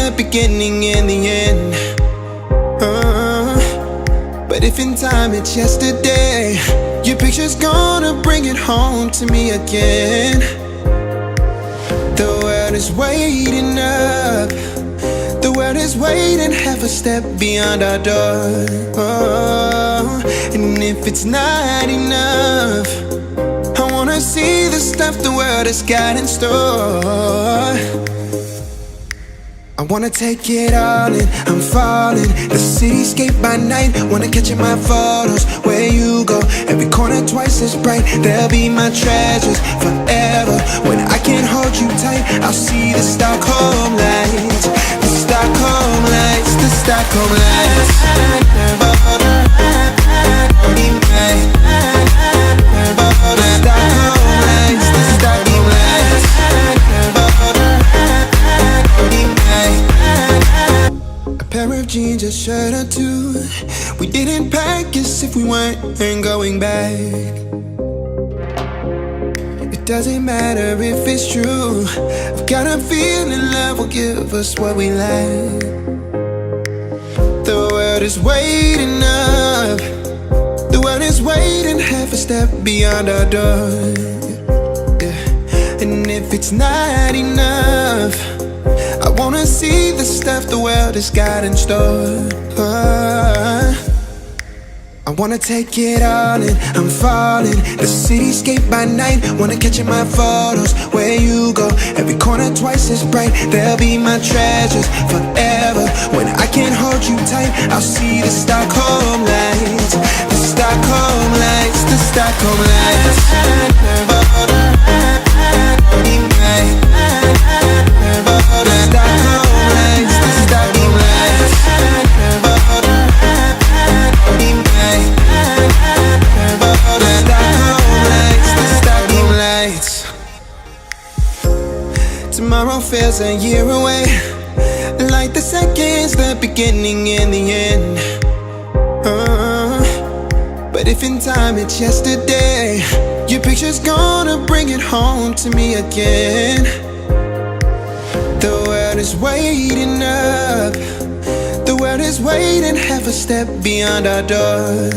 the beginning and the end. But if in time it's yesterday, your picture's gonna bring it home to me again. The world is waiting up. The world is waiting half a step beyond our door. And if it's not enough, I wanna see the stuff the world has got in store. I wanna take it all in, I'm falling. The cityscape by night, wanna catch in my photos. Where you go, every corner twice as bright. They'll be my treasures forever. When I can't hold you tight, I'll see the Stockholm lights. The Stockholm lights, the Stockholm lights. The Stockholm lights, the Stockholm lights. A pair of jeans, a shirt or two. We didn't pack as if we weren't going back. It doesn't matter if it's true. I've got a feeling love will give us what we like. The world is waiting up. The world is waiting half a step beyond our door. Yeah. And if it's not enough, I wanna see the stuff the world has got in store. I wanna take it all in, I'm falling. The cityscape by night, wanna catch in my photos. Where you go, every corner twice as bright. They'll be my treasures forever. When I can't hold you tight, I'll see the Stockholm lights. The Stockholm lights, the Stockholm lights. Tomorrow feels a year away, like the seconds, the beginning and the end. But if in time it's yesterday, your picture's gonna bring it home to me again. The world is waiting up. The world is waiting half a step beyond our door.